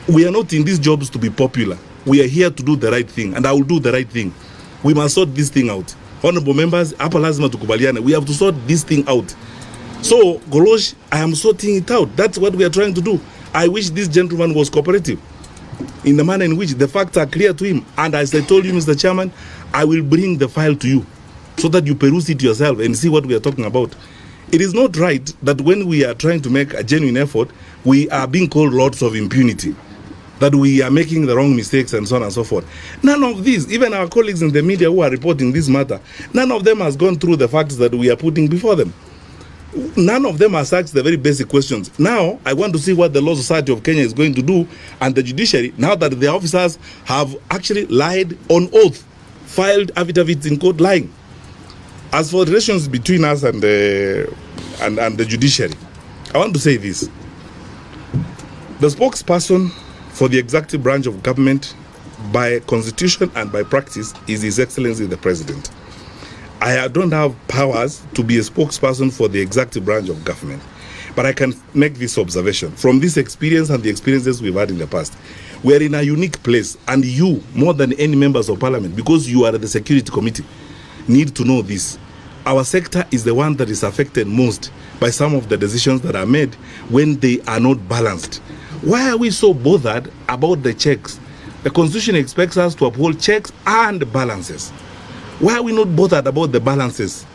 We are not in these jobs to be popular. We are here to do the right thing, and I will do the right thing. We must sort this thing out. Honorable members, hapa lazima tukubaliane. We have to sort this thing out. So, Golosh, I am sorting it out. That's what we are trying to do. I wish this gentleman was cooperative in the manner in which the facts are clear to him. And as I told you, Mr. Chairman, I will bring the file to you so that you peruse it yourself and see what we are talking about. It is not right that when we are trying to make a genuine effort, we are being called lords of impunity, that we are making the wrong mistakes and so on and so forth. None of these, even our colleagues in the media who are reporting this matter, none of them has gone through the facts that we are putting before them. None of them has asked the very basic questions. Now, I want to see what the Law Society of Kenya is going to do, and the judiciary, now that the officers have actually lied on oath, filed affidavits in court lying. As for the relations between us and the judiciary, I want to say this. The spokesperson for the executive branch of government by constitution and by practice is His Excellency the President. I don't have powers to be a spokesperson for the executive branch of government, but I can make this observation. From this experience and the experiences we've had in the past, we are in a unique place, and you, more than any members of parliament, because you are the security committee, need to know this. Our sector is the one that is affected most by some of the decisions that are made when they are not balanced. Why are we so bothered about the checks? The Constitution expects us to uphold checks and balances. Why are we not bothered about the balances?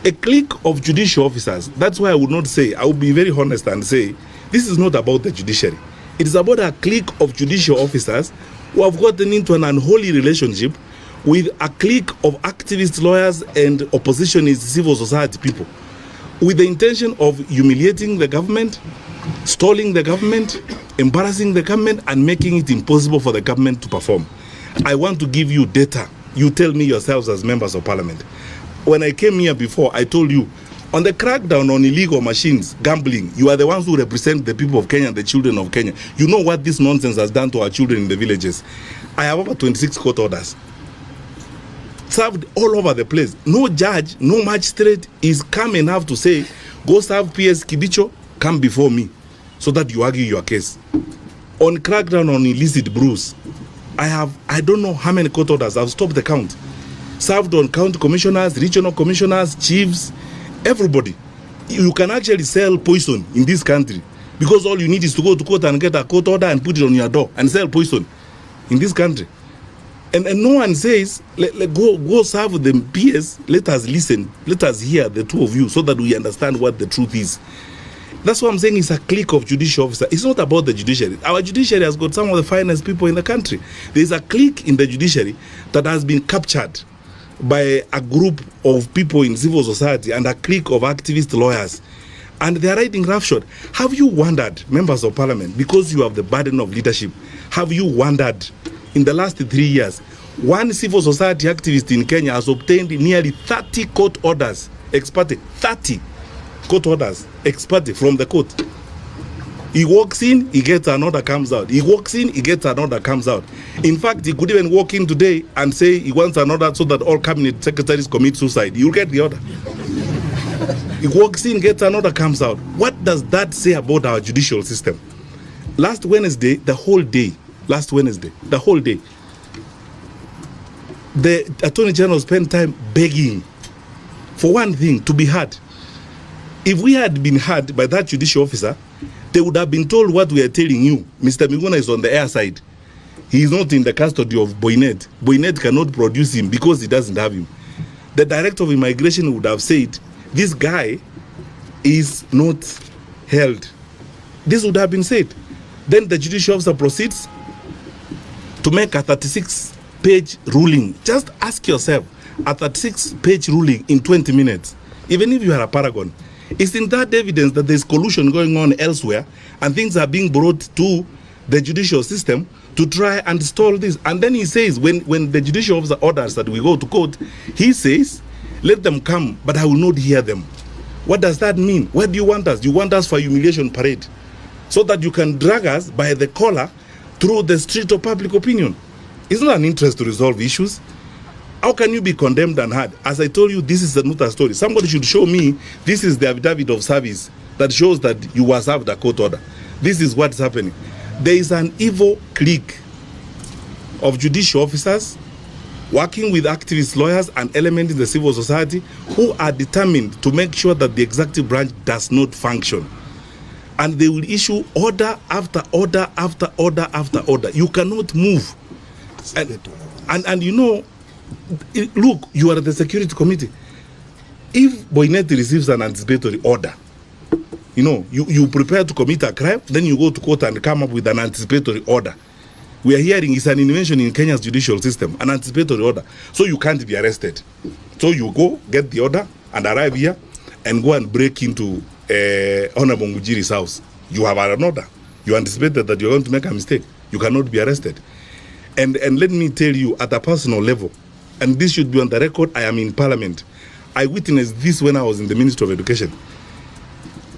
A clique of judicial officers, that's why I would not say, I would be very honest and say, this is not about the judiciary. It is about a clique of judicial officers who have gotten into an unholy relationship with a clique of activist lawyers and oppositionist civil society people, with the intention of humiliating the government, stalling the government, embarrassing the government, and making it impossible for the government to perform. I want to give you data. You tell me yourselves as members of parliament. When I came here before, I told you, on the crackdown on illegal machines, gambling, you are the ones who represent the people of Kenya, the children of Kenya. You know what this nonsense has done to our children in the villages. I have over 26 court orders, served all over the place. No judge, no magistrate is calm enough to say, go serve PS Kibicho, come before me, so that you argue your case. On crackdown on illicit brews, I don't know how many court orders. I've stopped the count. Served on county commissioners, regional commissioners, chiefs, everybody. You can actually sell poison in this country because all you need is to go to court and get a court order and put it on your door and sell poison in this country. And no one says, go serve the PS. Let us listen. Let us hear the two of you so that we understand what the truth is. That's what I'm saying. It's a clique of judicial officers. It's not about the judiciary. Our judiciary has got some of the finest people in the country. There's a clique in the judiciary that has been captured by a group of people in civil society and a clique of activist lawyers. And they are riding roughshod. Have you wondered, members of parliament, because you have the burden of leadership, have you wondered, in the last 3 years, one civil society activist in Kenya has obtained nearly 30 court orders, ex parte, 30 court orders, ex parte, from the court. He walks in, he gets an order, comes out. He walks in, he gets an order, comes out. In fact, he could even walk in today and say he wants an order so that all cabinet secretaries commit suicide. You'll get the order. He walks in, gets an order, comes out. What does that say about our judicial system? Last Wednesday, the whole day, the Attorney General spent time begging for one thing, to be heard. If we had been heard by that judicial officer, they would have been told what we are telling you. Mr. Miguna is on the air side. He is not in the custody of Boynet. Boynet cannot produce him because he doesn't have him. The director of immigration would have said, this guy is not held. This would have been said. Then the judicial officer proceeds to make a 36-page ruling. Just ask yourself, a 36-page ruling in 20 minutes, even if you are a paragon, isn't that evidence that there's collusion going on elsewhere and things are being brought to the judicial system to try and stall this? And then he says, when the judicial officer orders that we go to court, he says, let them come, but I will not hear them. What does that mean? Where do you want us? You want us for humiliation parade so that you can drag us by the collar through the street of public opinion. It's not an interest to resolve issues. How can you be condemned and heard? As I told you, this is not a story. Somebody should show me, this is the affidavit of service that shows that you were served a court order. This is what's happening. There is an evil clique of judicial officers working with activist lawyers and elements in the civil society who are determined to make sure that the executive branch does not function. And they will issue order after order after order after order. You cannot move. And you know, look, you are the security committee. If Boineti receives an anticipatory order, you know, you prepare to commit a crime, then you go to court and come up with an anticipatory order. We are hearing it's an invention in Kenya's judicial system, an anticipatory order. So you can't be arrested. So you go, get the order, and arrive here, and go and break into Honorable Mujiri's house. You have an order. You anticipated that you're going to make a mistake. You cannot be arrested. And let me tell you, at a personal level, and this should be on the record, I am in Parliament. I witnessed this when I was in the Ministry of Education.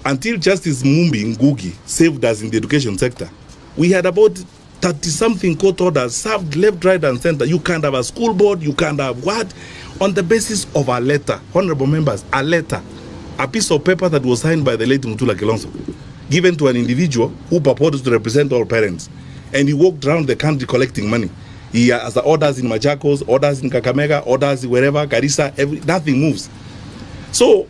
Until Justice Mumbi Ngugi saved us in the education sector, we had about 30-something court orders served left, right, and center. You can't have a school board, you can't have what? On the basis of a letter, honorable members, a letter, a piece of paper that was signed by the late Mutula Kilonzo, given to an individual who purported to represent all parents. And he walked around the country collecting money. He has orders in Machakos, orders in Kakamega, orders wherever, Garissa, nothing moves. So,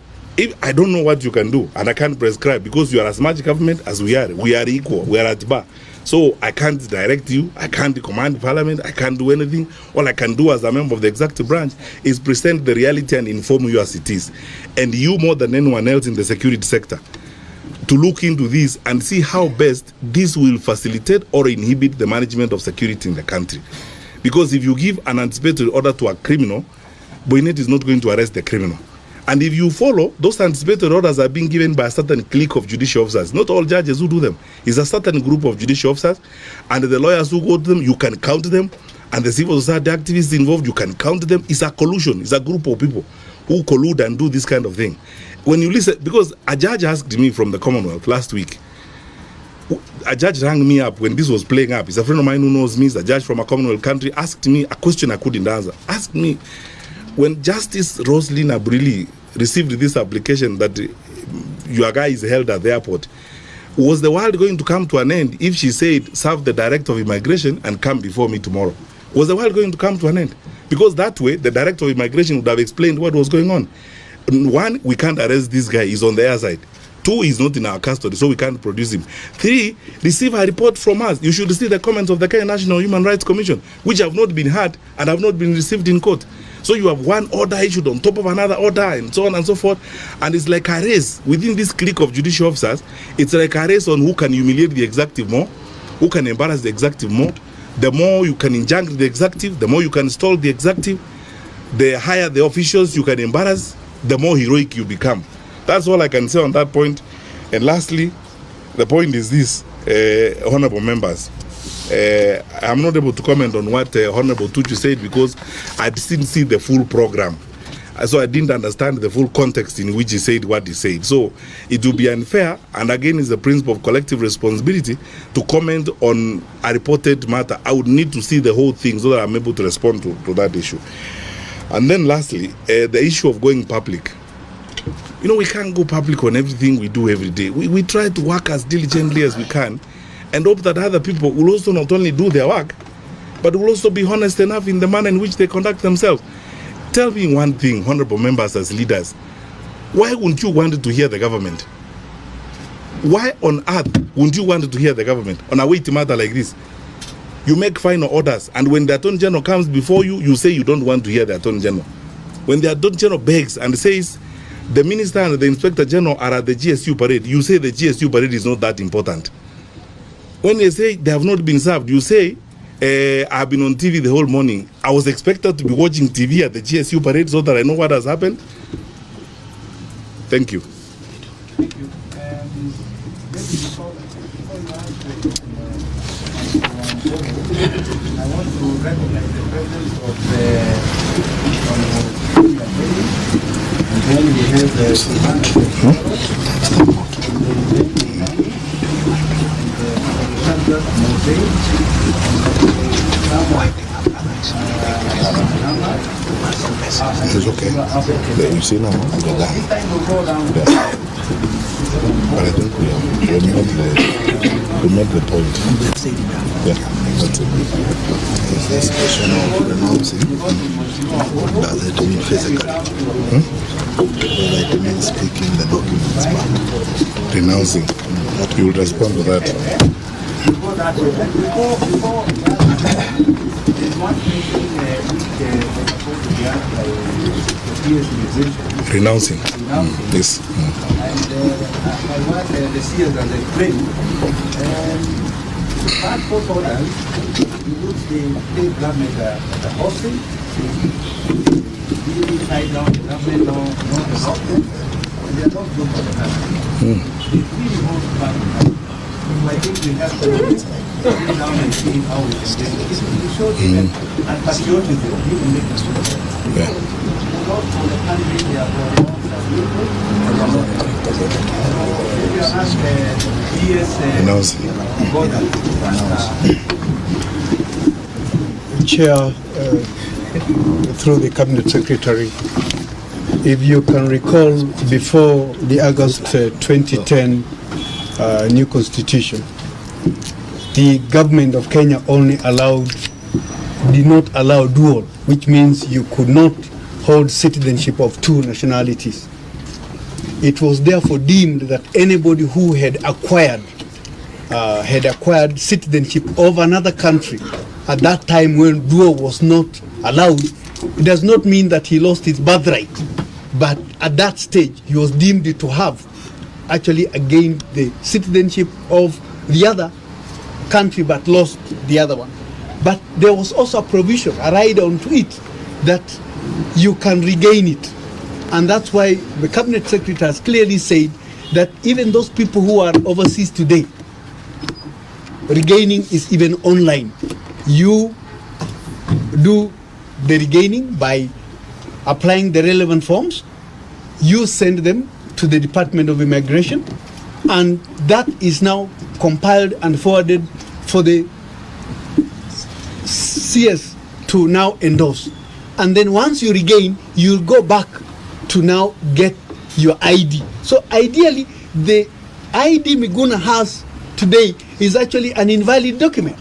I don't know what you can do, and I can't prescribe, because you are as much government as we are. We are equal, we are at bar. So I can't direct you, I can't command Parliament, I can't do anything. All I can do as a member of the executive branch is present the reality and inform you as it is. And you, more than anyone else in the security sector, to look into this and see how best this will facilitate or inhibit the management of security in the country. Because if you give an anticipatory order to a criminal, Boynet is not going to arrest the criminal. And if you follow, those anticipatory orders are being given by a certain clique of judicial officers. Not all judges who do them. It's a certain group of judicial officers. And the lawyers who go to them, you can count them. And the civil society activists involved, you can count them. It's a collusion. It's a group of people who collude and do this kind of thing. When you listen, because a judge asked me from the Commonwealth last week, a judge rang me up when this was playing up. He's a friend of mine who knows me. He's a judge from a Commonwealth country. Asked me a question I couldn't answer. Asked me, when Justice Roslyn Abrili received this application that your guy is held at the airport, was the world going to come to an end if she said, serve the director of immigration and come before me tomorrow? Was the world going to come to an end? Because that way, the director of immigration would have explained what was going on. One, we can't arrest this guy. He's on the airside. Two, he's not in our custody, so we can't produce him. Three, receive a report from us. You should see the comments of the Kenya National Human Rights Commission, which have not been heard and have not been received in court. So you have one order issued on top of another order and so on and so forth. And it's like a race within this clique of judicial officers. It's like a race on who can humiliate the executive more, who can embarrass the executive more. The more you can injunct the executive, the more you can stall the executive, the higher the officials you can embarrass, the more heroic you become. That's all I can say on that point. And lastly, the point is this, honorable members. I'm not able to comment on what Honorable Tuchu said because I didn't see the full program. So I didn't understand the full context in which he said what he said. So it would be unfair, and again, it's the principle of collective responsibility to comment on a reported matter. I would need to see the whole thing so that I'm able to respond to that issue. And then lastly, the issue of going public. You know, we can't go public on everything we do every day. We try to work as diligently as we can and hope that other people will also not only do their work, but will also be honest enough in the manner in which they conduct themselves. Tell me one thing, honorable members as leaders, why wouldn't you want to hear the government? Why on earth wouldn't you want to hear the government on a weighty matter like this? You make final orders, and when the Attorney General comes before you, you say you don't want to hear the Attorney General. When the Attorney General begs and says, the Minister and the Inspector General are at the GSU parade, you say the GSU parade is not that important. When they say they have not been served, you say, I've been on TV the whole morning. I was expected to be watching TV at the GSU parade so that I know what has happened. Thank you. Thank you. Before you answer, I want to recognize the presence of the and then we have the It's okay. Yeah, you see now, we're done. Yeah. But I think we made the point. Yeah, that's it. This question of renouncing, does it mean physically? Whether it means speaking the documents back. Renouncing. You will respond to that. Renouncing. Yes. I want the CS as a friend. Passport orders, which the state government the hosting, the side down the government, not the hosting, and they are not good for the country. It's really hard to find the country. I think we have to sit down and see how we can get it. It shows even and patriotism, even make us Yeah. not for the country, they are for the if you ask DS Chair, through the Cabinet Secretary, if you can recall, before the August 2010 new constitution, the government of Kenya only did not allow dual, which means you could not hold citizenship of two nationalities. It was therefore deemed that anybody who had acquired citizenship of another country at that time when dual was not allowed, it does not mean that he lost his birthright, but at that stage he was deemed to have actually gained the citizenship of the other country but lost the other one. But there was also a provision, a rider onto it, that you can regain it. And that's why the Cabinet Secretary has clearly said that even those people who are overseas today, regaining is even online. You do the regaining by applying the relevant forms, you send them to the Department of Immigration, and that is now compiled and forwarded for the CS to now endorse. And then once you regain, you'll go back to now get your ID. So ideally, the ID Miguna has today is actually an invalid document.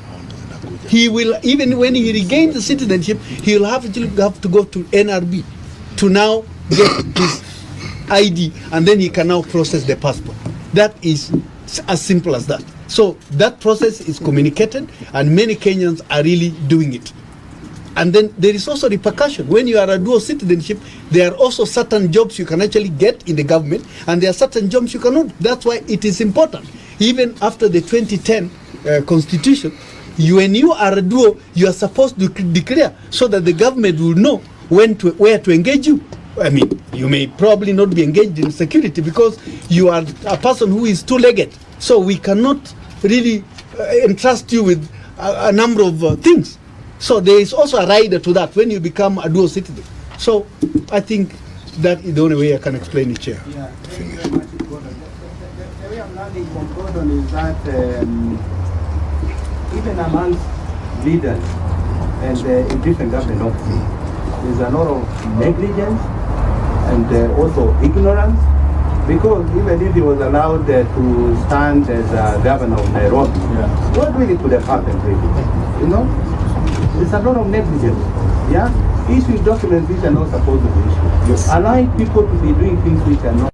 He will, even when he regains the citizenship, he will have to go to NRB to now get his ID, and then he can now process the passport. That is as simple as that. So that process is communicated, and many Kenyans are really doing it. And then there is also repercussion. When you are a dual citizenship, there are also certain jobs you can actually get in the government, and there are certain jobs you cannot. That's why it is important. Even after the 2010 constitution, when you are a dual, you are supposed to declare so that the government will know where to engage you. I mean, you may probably not be engaged in security because you are a person who is two-legged. So we cannot really entrust you with a number of things. So there is also a rider to that when you become a dual citizen. So I think that is the only way I can explain it, Chair. Yeah, thank you very much, Gordon. The way I'm learning from Gordon is that even amongst leaders and in different government offices, there's a lot of negligence and also ignorance, because even if he was allowed to stand as a governor of Nairobi, what really could have happened really? You know? There's a lot of negligence. Yeah? Issuing documents which are not supposed to be issued. Allowing people to be doing things which are not